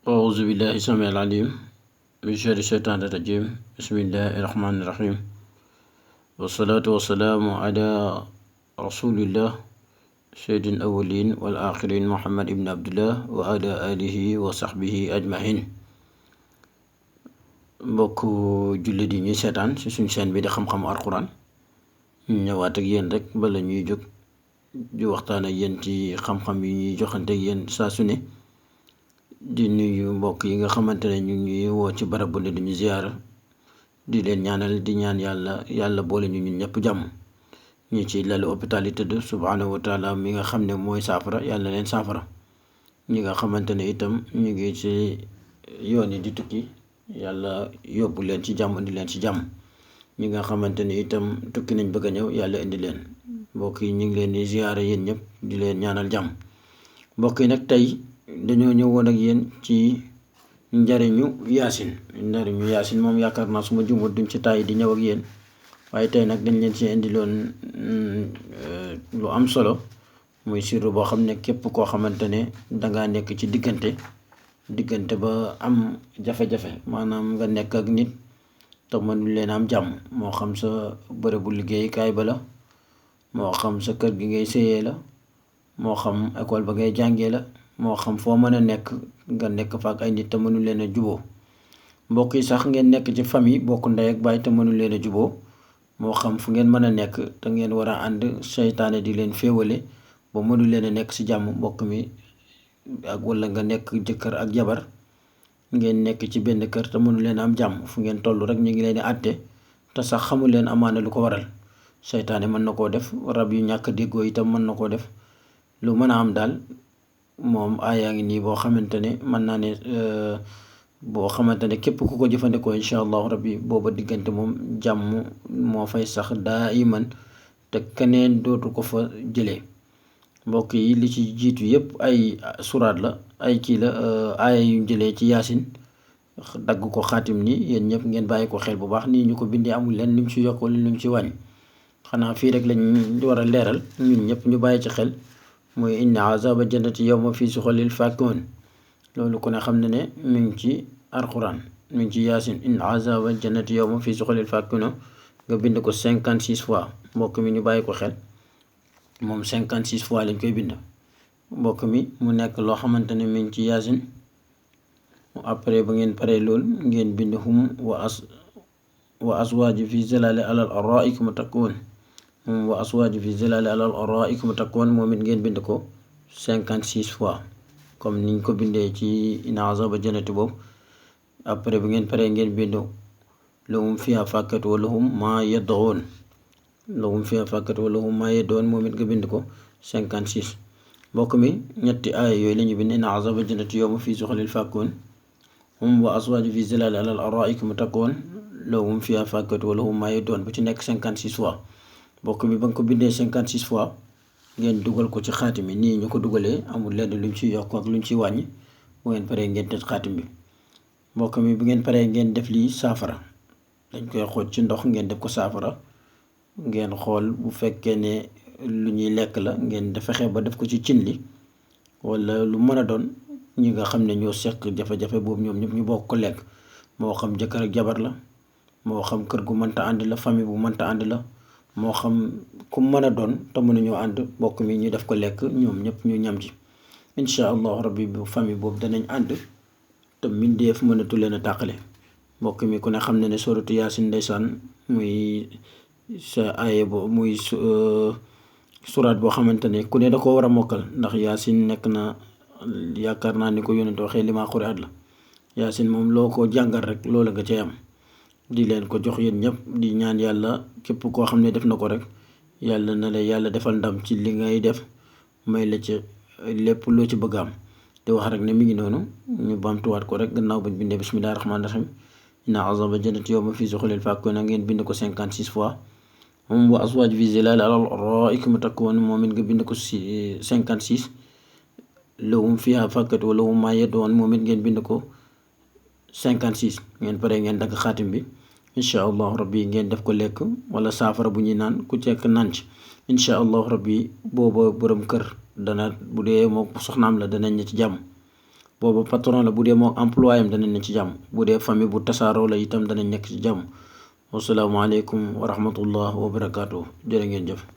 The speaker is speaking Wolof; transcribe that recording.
أعوذ بالله السميع العليم من شر الشيطان الرجيم. بسم الله الرحمن الرحيم، والصلاة والسلام على رسول الله سيد الأولين والآخرين محمد بن عبد الله وعلى آله وصحبه أجمعين. mbokku jullit yi ñuy seetaan ci suñu chaîne bi di xam-xamu alxuraan ñu ñëwaat ak yéen rek bala ñuy jóg di waxtaan ak yéen ci xam-xam yi ñuy joxante ak yéen saa su ne. di nuyu mbokk yi nga xamante ne ñu ngi woo ci barab bu ne duñu ziyaara di leen ñaanal di ñaan yàlla boole ñu ñun ñëpp jàmm. ñi ci lalu hôpital yi tëdd subhaanahu wa taala mi nga xam ne mooy saafara yàlla leen saafara. ñi nga xamante ne itam ñu ngi ci yoon yi di tukki yàlla yóbbu leen ci jàmm indi leen ci jàmm. ñi nga xamante ne itam tukki nañ bëgg a ñëw yàlla indi leen. mbokk yi ñu ngi leen di ziyaara yéen ñëpp di leen ñaanal jàmm. mbokk yi nag tey dañoo ñëwoon ak yéen ci njariñu yaasin moom yaakaar naa suma jumut duñ ci tàyyi di ñëw ak yéen waaye tey nag dañ leen ci indiloon lu am solo muy sirru boo xam ne képp koo xamante ne dangaa nekk ci diggante ba am jafe-jafe maanaam nga nekk ak nit te mënul leen am jàmm moo xam sa bërëbu liggéeyukaay ba la moo xam sa kër gi ngay séyee la moo xam école ba ngay jàngee la moo xam foo mën a nekk nga nekk fa ak ay nit te mënul leen a juboo. mbokk yi sax ngeen nekk ci famille bokk ndey ak baay te mënul leen a juboo moo xam fu ngeen mën a nekk te ngeen war a ànd seytaane di leen féewale ba mënul leen a nekk ci jàmm mbokk mi ak walla nga nekk jëkkër ak jabar ngeen nekk ci benn kër te mënul leen am jàmm fu ngeen toll rek ñu ngi leen di àtte te sax xamul leen amaana lu ko waral. seytaane mën na koo def, rab yu ñàkk déggoo itam mën na koo def. lu mën a am daal moom aayaa ngi nii boo xamante ne mën naa ne boo xamante ne képp ku ko jëfandikoo incha allahu rabbi booba diggante moom jàmm moo fay sax daa iman te keneen dootu ko fa jëlee. mbokk yi li ci jiitu yépp ay suraat la ay kii la aaya yu jëlee ci yaasin dagg ko xaatim ni yéen ñëpp ngeen bàyyi ko xel bu baax nii ñu ko bindee amul leen lu mu ci yokk wala lu mu ci wàññi. xanaa fii rek lañ war a leeral ñun ñëpp ñu bàyyi ci xel mooy inna azaba jannati yawma fii suxalil faakihuun loolu ku ne xam ne ne mi ngi ci alxuraan mi ngi ci yaasin inna azaba jannati yawma fii suxalil faakihuun nga bind ko 56 fois mbokk mi ñu bàyyi ko xel moom 56 fois lañ koy bind. mbokk mi mu nekk loo xamante ne mi ngi ci yaasin après ba ngeen paree lool ngeen bind hum wa aswaaju fi zilali alal araa'ik muttaki'uun wa aswaaju fi zilali alal araa'ik muttaki'uun moom it ngeen bind ko 56 fois comme niñ ko bindee ci inna azaba jannati boobu. après bu ngeen paree ngeen bind lahum fiihaa faakihatu wa lahum maa yad'uun moom it nga bind ko 56. mbokk mi ñetti aaya yooyu la ñu bind inna azaba jannati yawma fii zuxalil faakihuun hum wa aswaaju fi zilali alal araa'ik muttaki'uun lahum fiihaa faakihatu wa lahum maa yad'uun bu ci nekk 56 fois. mbokk mi ba nga ko bindee 56 fois ngeen dugal ko ci xaatim bi nii ñu ko dugalee amul lenn luñ ci yokk ak luñ ci wàññi. bu ngeen paree ngeen tëj xaatim bi. mbokk mi bu ngeen paree ngeen def lii saafara dañ koy xooj ci ndox ngeen def ko saafara ngeen xool bu fekkee ne lu ñuy lekk la ngeen fexe ba def ko ci cin li walla lu mën a doon ñi nga xam ne ñoo seq jafe-jafe boobu ñoom ñëpp ñu bokk ko lekk moo xam jëkkër ak jabar la moo xam kër gu mënta ànd la famille bu mënta ànd la moo xam ku mën a doon te mënuñoo ànd mbokk mi ñu def ko lekk ñoom ñëpp ñu ñam ci incha allahu rabbi bu famille boobu danañ ànd te mbindeef mënatu leen a tàqale. mbokk mi ku ne xam ne ne sooratu yaasin ndeysaan muy sa aaye bo muy suraat boo xamante ne ku ne da ko war a mokkal ndax yaasin nekk na yaakaar naa ni ko yónnent waxee li maa xuri at la. yaasin moom loo ko jàngal rek loola nga cay am. di leen ko jox yéen ñëpp di ñaan yàlla képp koo xam ne def na ko rek yàlla na la yàlla defal ndam ci li ngay def may la ci lépp loo ci bëgg am. di wax rek ne mi ngi noonu ñu bamtuwaat ko rek gannaaw bañ bindee bismillahi rahmaani rahim inna azaba jannati yawma fii zuxalil faakihuun ngeen bind ko 56 fois. hum wa aswaaju fi zilali alal araa'ik muttaki'uun moom it nga bind ko 56. lahum fiihaa faakihatu wa lahum maa yad'uun moom it ngeen bind ko 56. ngeen pare ngeen dagg xaatim bi incha allahu rabbi ngeen def ko lekk wala saafara bu ñuy naan ku cekk naan ci incha allahu rabbi booba borom kër dana bu dee moo soxnaam la danañ ne ci jàmm booba patron la bu dee moo employé am danañ ne ci jàmm, bu dee famille bu tasaaroo la itam danañ nekk ci jàmm. Wassalaamu aleykum wa rahmatullah wa barakaatu. Jërë ngeen jëf.